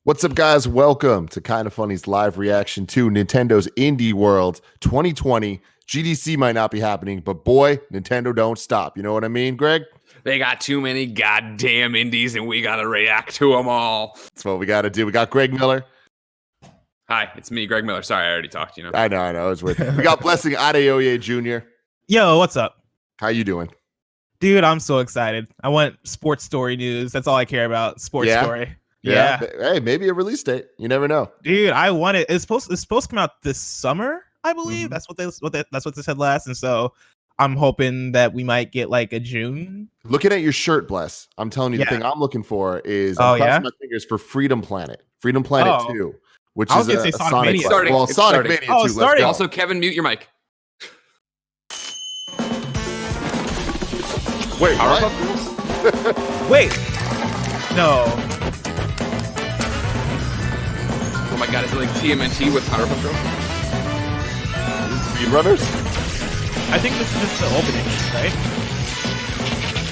What's up, guys? Welcome to Kinda Funny's live reaction to Nintendo's Indie World 2020. GDC might not be happening, but boy, Nintendo don't stop. You know what I mean, Greg? They got too many goddamn indies, and we gotta react to them all. That's what we got to do. We got Greg Miller. Hi, it's me, Greg Miller. Sorry, I already talked. I know. It was weird. We got Blessing Adeoye Jr. Yo, what's up? How you doing? Dude, I'm so excited. I want sports story news. That's all I care about. Sports story. Yeah. Hey, maybe a release date. You never know. Dude, I want it. It's supposed to come out this summer, I believe. That's what they said last. And so I'm hoping that we might get like a June. Looking at your shirt, Bless, I'm telling you, the thing I'm looking for is I'm crossing my fingers for Freedom Planet 2, which is a Sonic Sonic Mania. Well, It's Sonic starting. Mania 2. Let's go. Also, Kevin, mute your mic. Wait, Powerpuff what? Girls? Wait. No. Oh my god, is it like TMNT with Powerpuff Girls? Speedrunners? I think this is just the opening, right?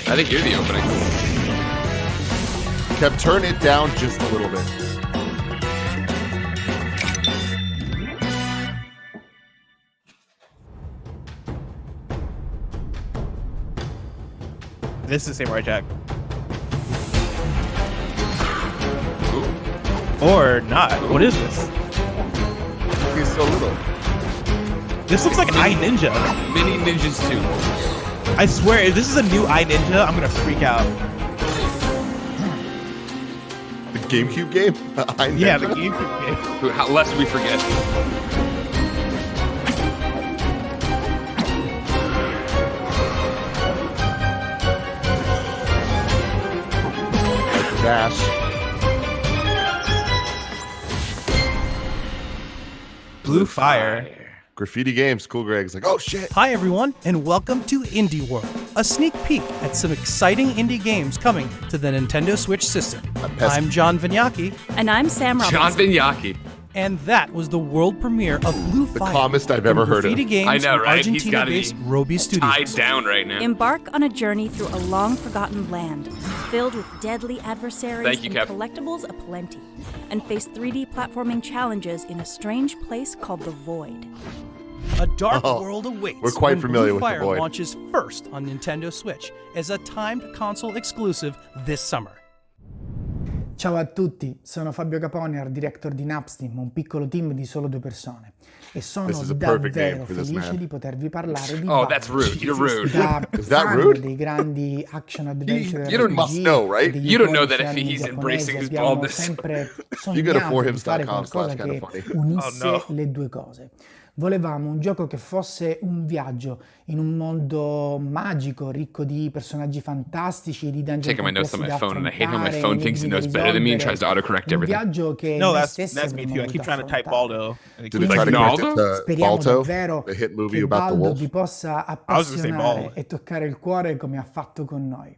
I think you're the opening. Kev, turn it down just a little bit. This is Samurai Jack. Ooh. Or not. What is this? He's so little. This looks like iNinja. Mini Ninjas 2. I swear, if this is a new iNinja, I'm gonna freak out. The GameCube game? Yeah, the GameCube game. How lest we forget. Dash. Blue Fire. Graffiti games. Cool, Greg's like, oh shit. Hi everyone, and welcome to Indie World, a sneak peek at some exciting indie games coming to the Nintendo Switch system. I'm John Vignacchi, And I'm Sam Robinson. John Vignacchi. and that was the world premiere of Blue Fire. calmest I've ever heard of. Graffiti Games I know, from right? He's gotta be Argentina-based Roby Studios. Tied down right now. Embark on a journey through a long-forgotten land, filled with deadly adversaries Thank you, and Kev. collectibles aplenty, and face 3D platforming challenges in a strange place called the Void. A dark Oh, world awaits. we're quite when familiar Blue with the Fire Void. launches first on Nintendo Switch as a timed console exclusive this summer. Ciao a tutti, sono Fabio Caponer, director di Napsteam, un piccolo team di solo 2 persone. E sono This is a perfect davvero name for this felice man. di potervi parlare di Oh, that's rude. You're rude. Da Is that fan rude? dei grandi action adventure you don't RPG, must know, right? degli You don't know iconici that if anime he's giapponesi, embracing his abbiamo baldness. sempre You go to sognato di fare forhims.com/kinda qualcosa che funny. unisse Oh, no. le due cose. Volevamo un gioco che fosse un viaggio in un mondo magico, ricco di personaggi fantastici, di dungeon Taking my notes on my complessi da phone, and I hate how my affrontare, phone thinks he knows better than me and tries to autocorrect un everything. viaggio che No, noi that's stessi me avremmo too. I keep voluto trying to type affrontare. Baldo. and it Did they keeps try to saying connect Naldo? it to Speriamo Balto, davvero the hit movie che about the Baldo wolf? vi possa was gonna say appassionare Ball. e toccare il cuore come ha fatto con noi.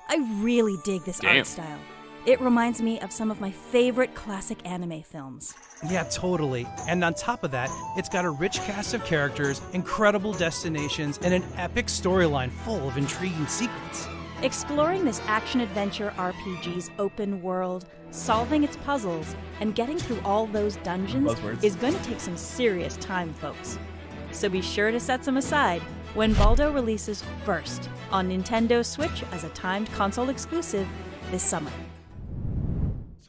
I really dig this Damn. art style. It reminds me of some of my favorite classic anime films. Yeah, totally. And on top of that, it's got a rich cast of characters, incredible destinations, and an epic storyline full of intriguing secrets. Exploring this action-adventure RPG's open world, solving its puzzles, and getting through all those dungeons Buzzwords. is going to take some serious time, folks. So be sure to set some aside when Baldo releases first on Nintendo Switch as a timed console exclusive this summer.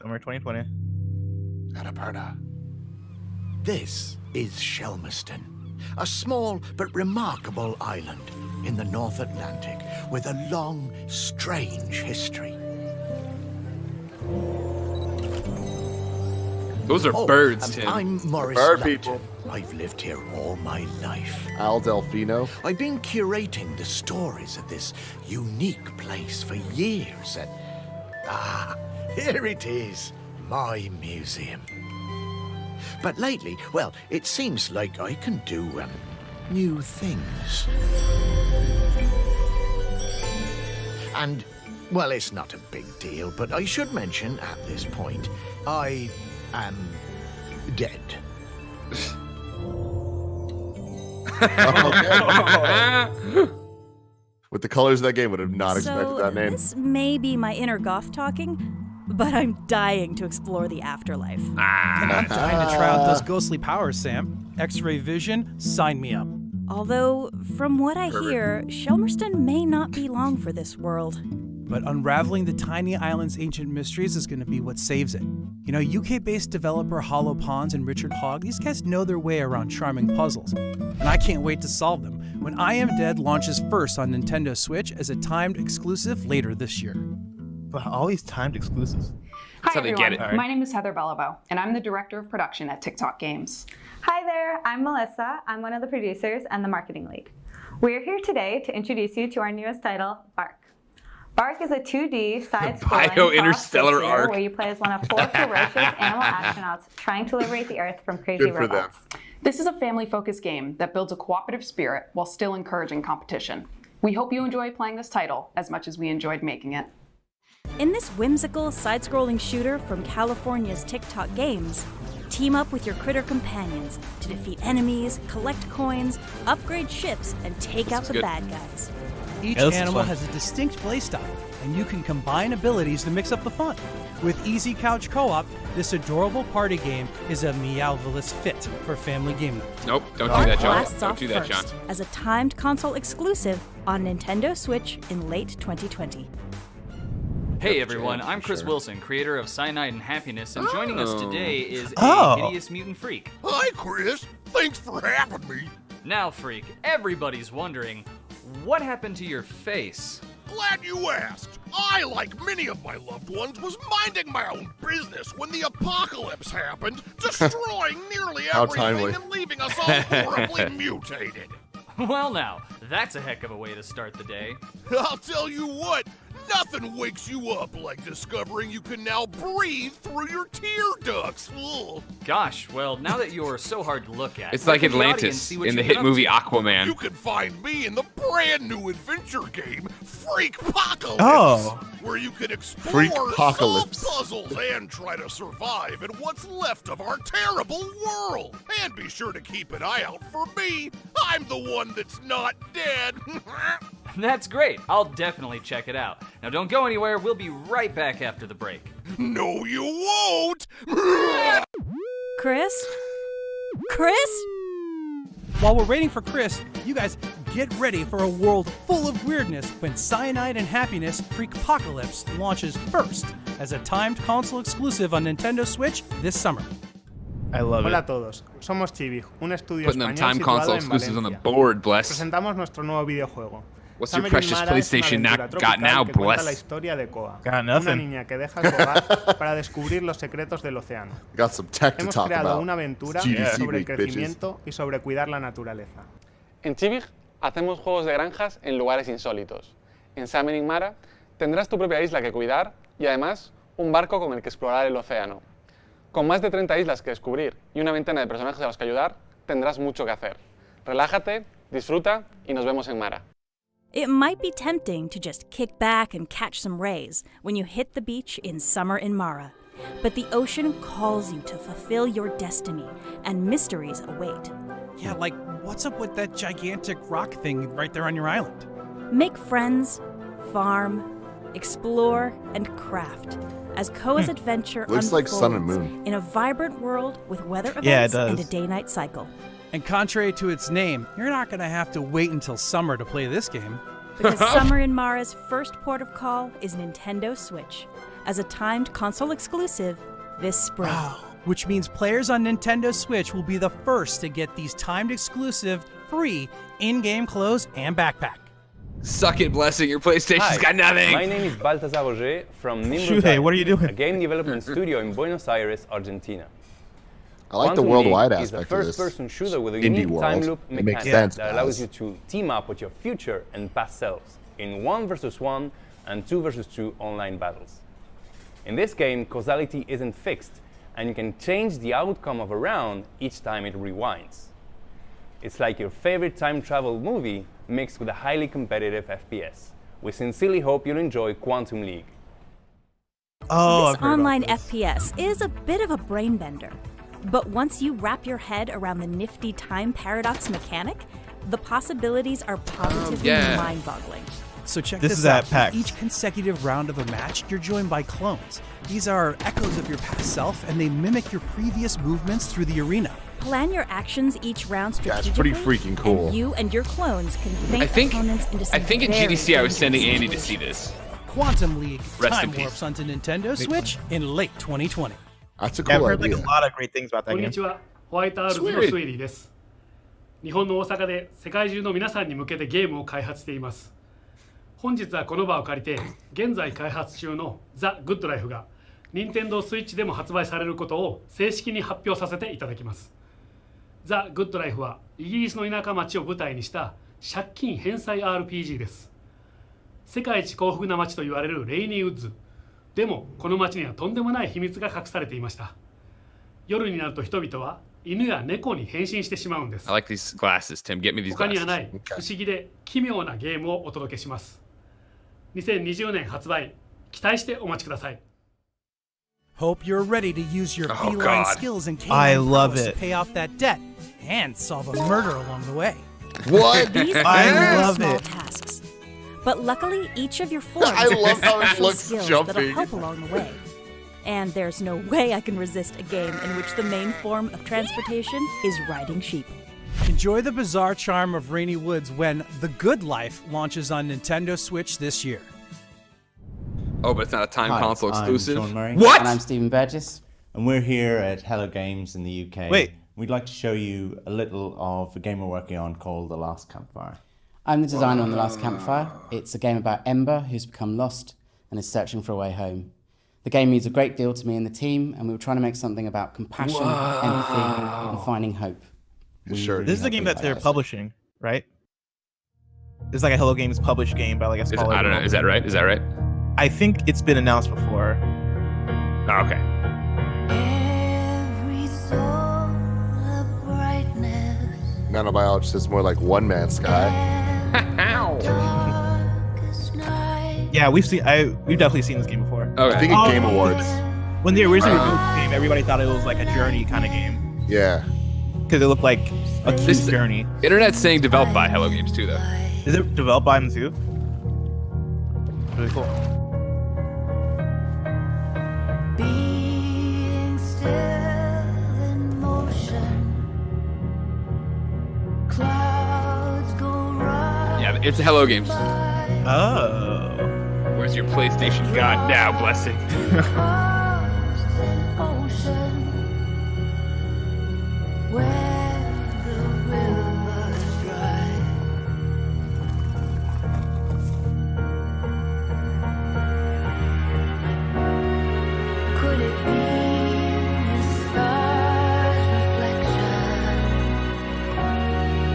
Summer 2020. Annapurna. This is Shelmerston, a small but remarkable island in the North Atlantic with a long, strange history. Those are birds, and Tim. I'm Morris bird Lupton. people. I've lived here all my life. Al Delfino. I've been curating the stories of this unique place for years, and here it is, my museum. But lately, well, it seems like I can do new things. And, well, it's not a big deal, but I should mention at this point, I am dead. With the colors of that game, would have not expected So that name. this may be my inner goth talking, but I'm dying to explore the afterlife. And I'm dying to try out those ghostly powers, Sam. X-ray vision, sign me up. Although, from what I hear, Shelmerston may not be long for this world. But unraveling the tiny island's ancient mysteries is going to be what saves it. You know, UK-based developer Hollow Ponds and Richard Hogg, these guys know their way around charming puzzles. And I can't wait to solve them when I Am Dead launches first on Nintendo Switch as a timed exclusive later this year. But all these timed exclusives. That's Hi how they everyone, get it. my name is Heather Bellabo, and I'm the Director of Production at TikTok Games. Hi there, I'm Melissa. I'm one of the producers and the marketing lead. We're here today to introduce you to our newest title, Bark. Bark is a 2D side-scrolling Bio-interstellar arc. where you play as one of 4 ferocious animal astronauts trying to liberate the Earth from crazy Good for them. robots. This is a family-focused game that builds a cooperative spirit while still encouraging competition. We hope you enjoy playing this title as much as we enjoyed making it. In this whimsical side-scrolling shooter from California's TikTok Games, team up with your critter companions to defeat enemies, collect coins, upgrade ships, and take out the good. bad guys. Each Yeah, this is animal fun. has a distinct playstyle, and you can combine abilities to mix up the fun. With Easy Couch Co-op, this adorable party game is a Meowvelous fit for family game night. Nope, don't do Bark that, John. blasts Don't off do that, John. first as a timed console exclusive on Nintendo Switch in late 2020. Hey everyone, I'm Chris Wilson, creator of Cyanide and Happiness, and joining us today is a Oh. hideous mutant freak. Hi, Chris. Thanks for having me. Now, freak, everybody's wondering, what happened to your face? Glad you asked. I, like many of my loved ones, was minding my own business when the apocalypse happened, destroying nearly How everything timely. and leaving us all horribly mutated. Well now, that's a heck of a way to start the day. I'll tell you what, nothing wakes you up like discovering you can now breathe through your tear ducts. Ugh. Gosh, well, now that you're so hard to look at, It's let like the audience Atlantis see what in the you've hit been up movie to. You Aquaman. can find me in the brand new adventure game, Freakpocalypse, Oh. where you can explore, Freakpocalypse. solve puzzles, and try to survive in what's left of our terrible world. And be sure to keep an eye out for me. I'm the one that's not dead. That's great, I'll definitely check it out. Now don't go anywhere, we'll be right back after the break. No, you won't. Chris? Chris? While we're waiting for Chris, you guys get ready for a world full of weirdness when Cyanide and Happiness Freakpocalypse launches first as a timed console exclusive on Nintendo Switch this summer. I love Hola a it. todos, somos Chibi, un estudio Putting them español time situado console en exclusives on the Valencia. board, bless. Presentamos nuestro nuevo videojuego. What's your Summer in precious Mara es una PlayStation aventura got tropical now, que cuenta la bless? historia de Koa, Got una nothing. niña que deja su hogar para descubrir los secretos del océano. Got some tech to Hemos talk creado about. una aventura GDC sobre el week, bitches. crecimiento y sobre cuidar la naturaleza. En Chibig hacemos juegos de granjas en lugares insólitos. En Summer in Mara tendrás tu propia isla que cuidar y además un barco con el que explorar el océano. Con más de 30 islas que descubrir y una veintena de personajes a los que ayudar, tendrás mucho que hacer. Relájate, disfruta y nos vemos en Mara. It might be tempting to just kick back and catch some rays when you hit the beach in Summer in Mara. But the ocean calls you to fulfill your destiny, and mysteries await. Yeah, like, what's up with that gigantic rock thing right there on your island? Make friends, farm, explore, and craft as Koa's adventure Looks like Sun and unfolds Moon. in a vibrant world with weather Yeah, it events and a does. day-night cycle. And contrary to its name, you're not going to have to wait until summer to play this game. Because Summer in Mara's first port of call is Nintendo Switch, as a timed console exclusive this spring. Which means players on Nintendo Switch will be the first to get these timed exclusive, free, in-game clothes and backpack. Suck it, blessing. Your PlayStation's got nothing. My name is Baltasar Roger from Shuhei, what are you doing? a game development studio in Buenos Aires, Argentina. I like the Quantum worldwide League is aspect the of this first-person shooter with a indie unique time world. loop It makes mechanic sense. that allows you to team up with your future and past selves in 1 versus 1 and 2 versus 2 online battles. In this game, causality isn't fixed, and you can change the outcome of a round each time it rewinds. It's like your favorite time travel movie mixed with a highly competitive FPS. We sincerely hope you'll enjoy Quantum League. Oh, This I've heard online about this. FPS is a bit of a brain bender. But once you wrap your head around the nifty time paradox mechanic, the possibilities are positively yeah. mind-boggling. So check This this is out. at PAX. In each consecutive round of a match, you're joined by clones. These are echoes of your past self, and they mimic your previous movements through the arena. Plan your actions each round That's strategically. pretty freaking cool. And you and your clones can I feint think opponents into some I think at very GDC I was sending dangerous Andy to see this. Quantum League Rest Time in peace. Warps onto Nintendo Switch in late 2020. That's a Yeah, I've cool heard like idea. a lot of great things about こ that んに game. ちは、ホワイトアールズのスウェリーです。日本の大阪で世界中の皆さんに向けてゲームを開発しています。本日はこの場を借りて、現在開発中のザ・グッドライフが任天堂スイッチでも発売されることを正式に発表させていただきます。ザ・グッドライフはイギリスの田舎町を舞台にした借金返済 RPG です。世界一幸福な町と言われるレイニーウッズ。でもこの町にはとんでもない秘密が隠されていました。夜になると人々は犬や猫に変身してしまうんです。 I like these glasses, Tim. Get me these 他にはな glasses. い不思議で奇妙なゲームをお届けします。2020年発売、期待してお待ちください。 Hope you're ready to use your Oh, feline God. skills and I canine love prowess it. to pay off that debt and solve a murder along the way. What? These are I very love small it. tasks. But luckily, each of your forms I love has how it special looks skills jumping. that'll help along the way. And there's no way I can resist a game in which the main form of transportation is riding sheep. Enjoy the bizarre charm of Rainy Woods when The Good Life launches on Nintendo Switch this year. Oh, but it's not a time Hi, console I'm exclusive. Sean Murray. What? And I'm Stephen Burgess. And we're here at Hello Games in the UK. Wait. We'd like to show you a little of a game we're working on called The Last Campfire. I'm the designer on The Last Campfire. It's a game about Ember, who's become lost and is searching for a way home. The game means a great deal to me and the team, and we were trying to make something about compassion, empathy, and finding hope. Sure. This is a game that they're publishing, right? It's like a Hello Games published game by like a Is it- smaller. I don't know. Is that right? Is that right? I think it's been announced before. Oh, okay. Nanobiologist is more like One Man Sky. Yeah, we've definitely seen this game before. Okay. I think at Game Awards. When they originally revealed the game, everybody thought it was like a Journey kind of game Yeah. because it looked like a cute This- Journey. Internet's saying developed by Hello Games too, though. Is it developed by them too? Really cool. Yeah, it's Hello Games. Oh. Where's your PlayStation God now, blessing?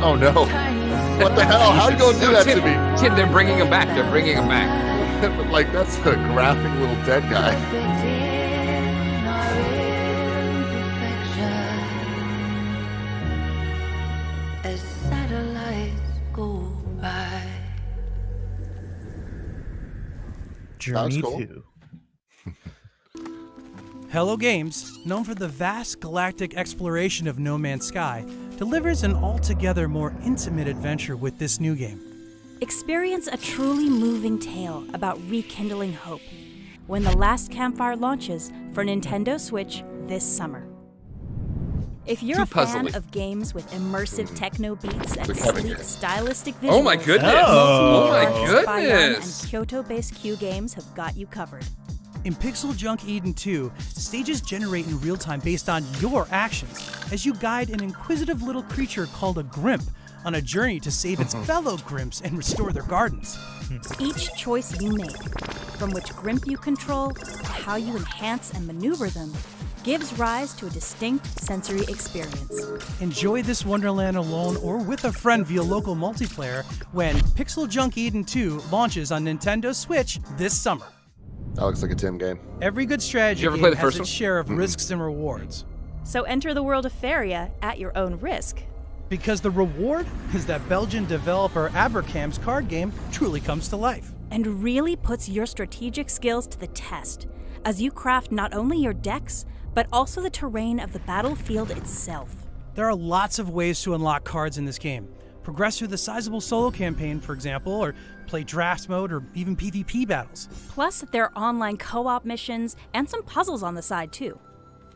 Oh no. What the hell? How are you going to do that to me? Tim, they're bringing him back. They're bringing him back. But like, that's a graphic little dead guy. Journey cool. 2. Hello Games, known for the vast galactic exploration of No Man's Sky, delivers an altogether more intimate adventure with this new game. Experience a truly moving tale about rekindling hope when The Last Campfire launches for Nintendo Switch this summer. If you're Too a fan puzzly. of games with immersive techno beats and It's a Kevin sleek game. stylistic visuals, Oh my goodness. Oh. Oh my artists Bayon goodness. and Kyoto-based Q Games have got you covered. In Pixel Junk Eden 2, stages generate in real time based on your actions as you guide an inquisitive little creature called a Grimp on a journey to save its fellow Grimps and restore their gardens. Each choice you make, from which Grimp you control to how you enhance and maneuver them, gives rise to a distinct sensory experience. Enjoy this wonderland alone or with a friend via local multiplayer when Pixel Junk Eden 2 launches on Nintendo Switch this summer. That looks like a Tim game. Every good strategy Did you ever game play the has first its one? share of risks and rewards. So enter the world of Faria at your own risk. Because the reward is that Belgian developer Abercam's card game truly comes to life. And really puts your strategic skills to the test as you craft not only your decks, but also the terrain of the battlefield itself. There are lots of ways to unlock cards in this game, progress through the sizable solo campaign, for example, or play draft mode or even PvP battles. Plus, there are online co-op missions and some puzzles on the side, too.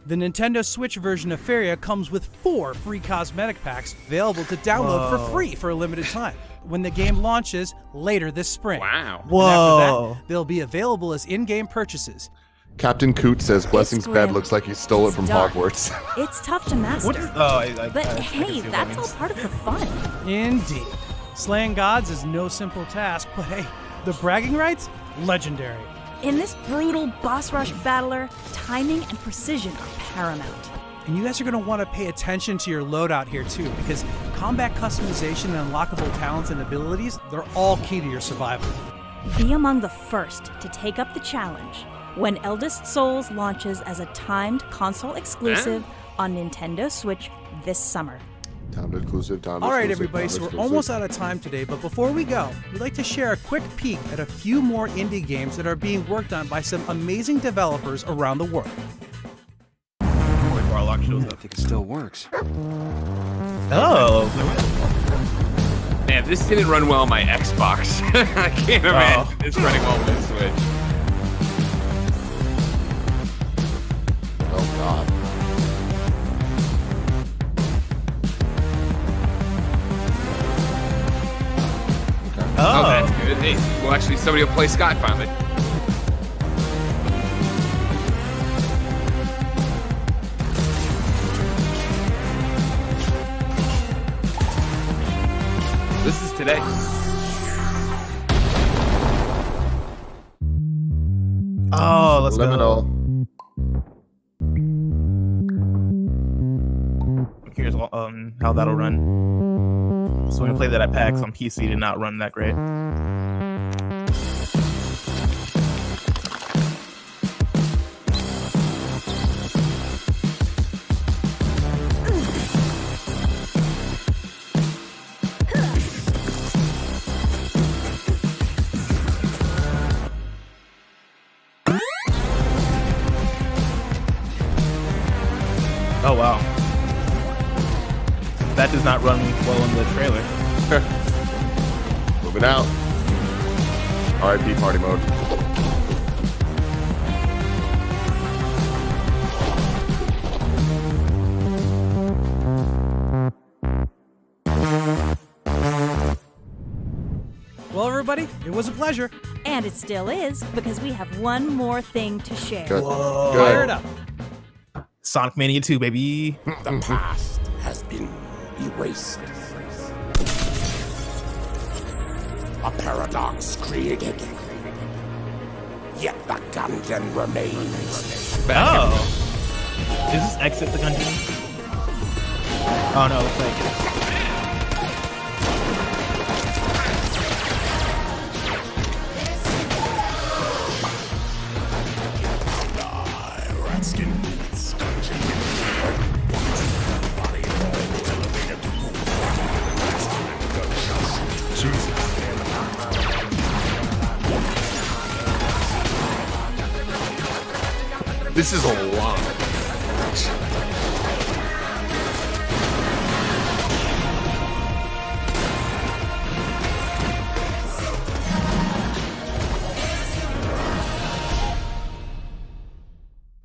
The Nintendo Switch version of Feria comes with 4 free cosmetic packs available to download for free for a limited time when the game launches later this spring. Wow. And after that, they'll be available as in-game purchases. Captain Coot says Blessing's bed looks like he stole it from dark. Hogwarts. It's tough to master. But hey, that's all part of the fun. Indeed. Slaying gods is no simple task, but hey, the bragging rights? Legendary. In this brutal boss rush battler, timing and precision are paramount. And you guys are going to want to pay attention to your loadout here too, because combat customization and unlockable talents and abilities, they're all key to your survival. Be among the first to take up the challenge when Eldest Souls launches as a timed console exclusive on Nintendo Switch this summer. Timed exclusive, timed All right, exclusive, everybody, timed so we're exclusive. almost out of time today, but before we go, we'd like to share a quick peek at a few more indie games that are being worked on by some amazing developers around the world. Warlock shows up. I think it still works. Oh. Man, this didn't run well on my Xbox. I can't imagine this running well with the Switch. Oh, God. Oh, that's good. Hey, well, actually, somebody will play Scott finally. This is today. Oh, let's Liminal. go. I'm curious how that'll run. So when we play that at PAX on PC, did not run that great. Oh wow. That does not run well in the trailer. Moving out. RIP party mode. Well, everybody, it was a pleasure. And it still is, because we have one more thing to share. Good. Whoa. Good. Fire it up. Sonic Mania 2, baby. The past has been erased. A paradox created. Yet the gungeon remains. Oh. Is this Exit the Gungeon? Oh no, it's like... This is a lot.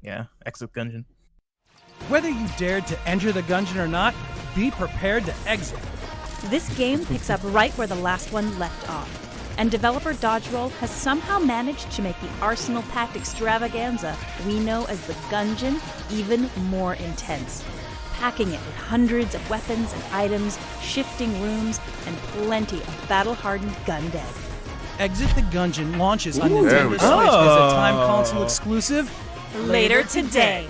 Yeah, Exit Gungeon. Whether you dared to enter the Gungeon or not, be prepared to exit. This game picks up right where the last one left off. And developer Dodgeroll has somehow managed to make the Arsenal Pact extravaganza we know as the Gungeon even more intense, packing it with hundreds of weapons and items, shifting rooms, and plenty of battle-hardened gun dead. Exit the Gungeon launches on Ooh, Nintendo there Switch we as go. a time console exclusive Later today.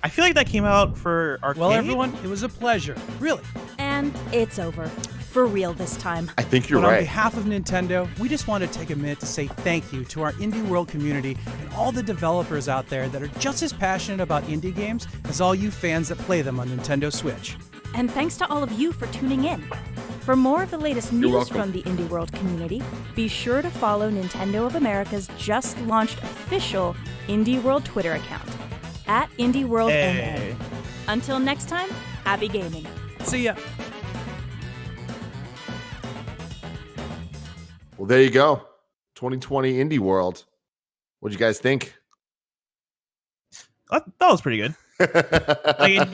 I feel like that came out for arcade. Well, everyone, it was a pleasure. Really. And it's over. For real this time. I think you're But on right. behalf of Nintendo, we just want to take a minute to say thank you to our indie world community and all the developers out there that are just as passionate about indie games as all you fans that play them on Nintendo Switch. And thanks to all of you for tuning in. For more of the latest You're news welcome. from the indie world community, be sure to follow Nintendo of America's just launched official Indie World Twitter account, @IndieWorldNN. Hey. Until next time, happy gaming. See ya. Well, there you go. 2020 Indie World. What'd you guys think? That was pretty good. Like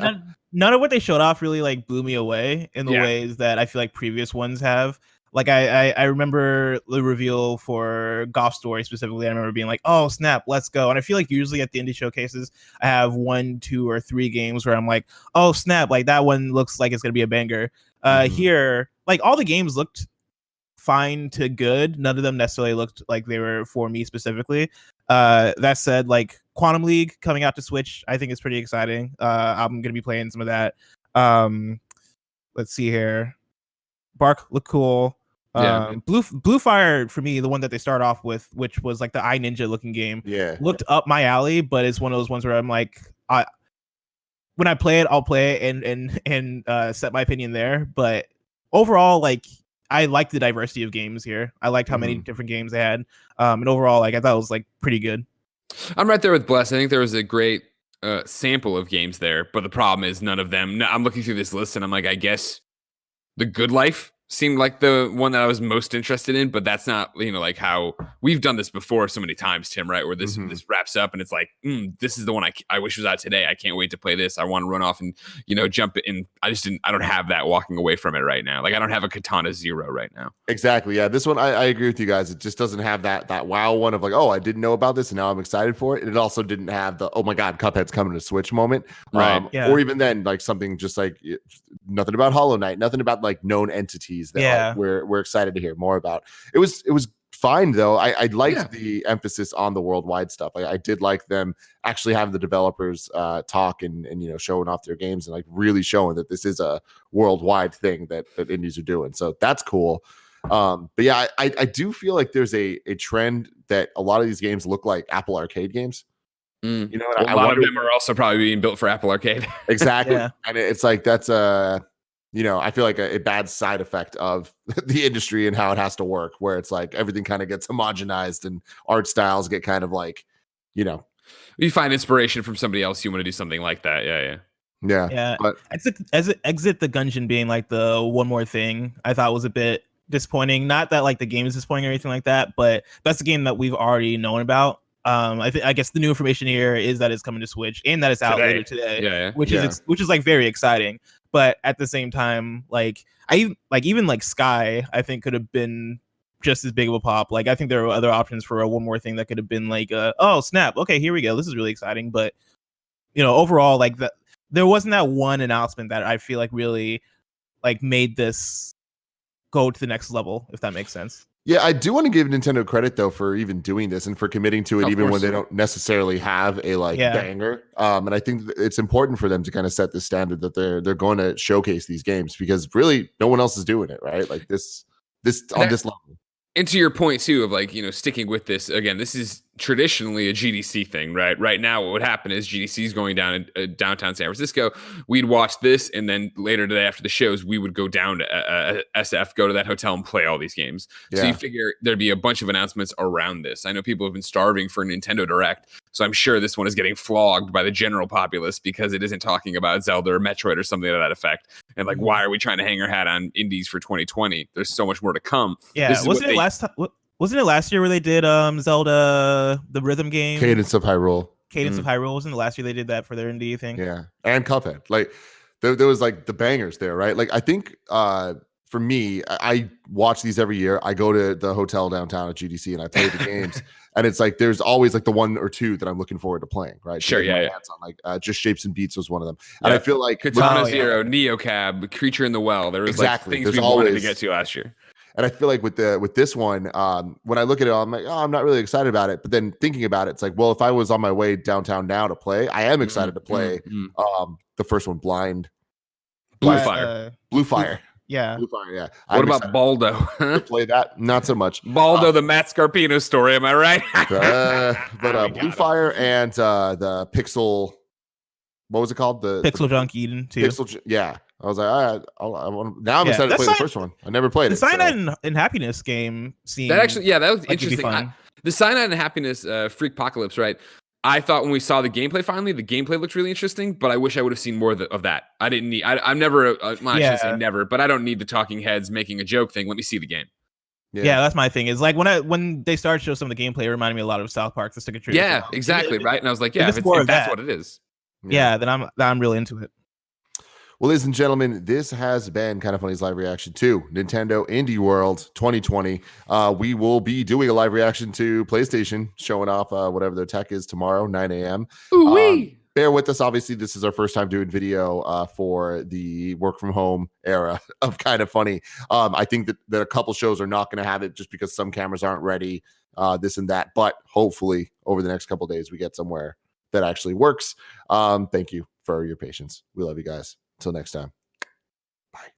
none of what they showed off really like blew me away in the ways that I feel like previous ones have. Like I remember the reveal for Golf Story specifically. I remember being like, "Oh snap, let's go!" And I feel like usually at the indie showcases, I have 1, 2, or 3 games where I'm like, "Oh snap, like that one looks like it's gonna be a banger." Here, like all the games looked fine to good. None of them necessarily looked like they were for me specifically. That said, like Quantum League coming out to Switch, I think is pretty exciting. I'm gonna be playing some of that. Let's see here. Bark looked cool. Blue Fire for me, the one that they start off with, which was like the iNinja looking game, looked up my alley, but it's one of those ones where I'm like, when I play it, I'll play it and set my opinion there. But overall, like I liked the diversity of games here. I liked how many different games they had, and overall, like I thought it was like pretty good. I'm right there with Bless. I think there was a great sample of games there, but the problem is none of them. I'm looking through this list and I'm like, I guess The Good Life seemed like the one that I was most interested in, but that's not, like how we've done this before so many times, Tim, right? Where this wraps up and it's like, this is the one I wish was out today. I can't wait to play this. I want to run off and, jump in. I don't have that walking away from it right now. Like I don't have a Katana Zero right now. Exactly. Yeah. This one, I agree with you guys. It just doesn't have that wow one of like, oh, I didn't know about this and now I'm excited for it. And it also didn't have the, oh my God, Cuphead's coming to Switch moment. Right. Or even then, like something just like nothing about Hollow Knight, nothing about like known entities that like, we're excited to hear more about. It was fine though. I liked the emphasis on the worldwide stuff. I did like them actually having the developers talk and showing off their games and like really showing that this is a worldwide thing that indies are doing. So that's cool. But yeah, I do feel like there's a trend that a lot of these games look like Apple Arcade games. A lot of them are also probably being built for Apple Arcade. Exactly. And it's like that's I feel like a bad side effect of the industry and how it has to work, where it's like everything kind of gets homogenized and art styles get kind of like, you find inspiration from somebody else, you want to do something like that. Yeah. But Exit the Gungeon being like the one more thing I thought was a bit disappointing. Not that like the game is disappointing or anything like that, but that's a game that we've already known about. I guess the new information here is that it's coming to Switch and that it's out later today, which is like very exciting. But at the same time, like even like Sky, I think could have been just as big of a pop. Like I think there were other options for a one more thing that could have been like, oh snap, okay, here we go, this is really exciting. But overall, like there wasn't that one announcement that I feel like really like made this go to the next level, if that makes sense. Yeah, I do want to give Nintendo credit though for even doing this and for committing to it, even when they don't necessarily have a banger. And I think it's important for them to kind of set the standard that they're going to showcase these games, because really no one else is doing it, right? Like this on this level. And to your point too of like, sticking with this again, this is traditionally a GDC thing, right? Right now, what would happen is GDC is going down in downtown San Francisco. We'd watch this, and then later today after the shows, we would go down to SF, go to that hotel and play all these games. So you figure there'd be a bunch of announcements around this. I know people have been starving for a Nintendo Direct, so I'm sure this one is getting flogged by the general populace because it isn't talking about Zelda or Metroid or something to that effect. And like, why are we trying to hang our hat on indies for 2020? There's so much more to come. Yeah, wasn't it last year where they did Zelda, the rhythm game? Cadence of Hyrule. Of Hyrule. Wasn't the last year they did that for their indie thing? Yeah. And Cuphead. Like there was like the bangers there, right? Like I think for me, I watch these every year. I go to the hotel downtown at GDC and I play the games. And it's like there's always like the one or two that I'm looking forward to playing, right? Sure, yeah. Like Just Shapes and Beats was one of them. And I feel like Katana Zero, Neocab, Creature in the Well. There was like things we wanted to get to last year. And I feel like with this one, when I look at it, I'm like, oh, I'm not really excited about it. But then thinking about it, it's like, well, if I was on my way downtown now to play, I am excited to play the first one, Blue Fire. Yeah. Blue Fire, yeah. What about Baldo? To play that? Not so much. Baldo, the Matt Scarpino story, am I right? But Blue Fire and the Pixel, what was it called? The Pixel Junk Eden too. Yeah. I was like, all right, I want. Now I'm excited to play the first one. I never played the Cyanide and Happiness game. That actually, that was interesting. The Cyanide and Happiness Freakpocalypse, right? I thought when we saw the gameplay finally, the gameplay looked really interesting, but I wish I would have seen more of that. I didn't need. I'm never. I shouldn't say never, but I don't need the talking heads making a joke thing. Let me see the game. Yeah, that's my thing. Is like when they started to show some of the gameplay, it reminded me a lot of South Park: The Stick of Truth. Yeah, exactly, right. And I was like, if that's what it is. Yeah, then I'm really into it. Well, ladies and gentlemen, this has been Kind of Funny's live reaction to Nintendo Indie World 2020. We will be doing a live reaction to PlayStation, showing off whatever their tech is tomorrow, 9 a.m. Bear with us. Obviously, this is our first time doing video for the work from home era of Kind of Funny. I think that a couple shows are not going to have it just because some cameras aren't ready, this and that. But hopefully, over the next couple of days, we get somewhere that actually works. Thank you for your patience. We love you guys. Until next time.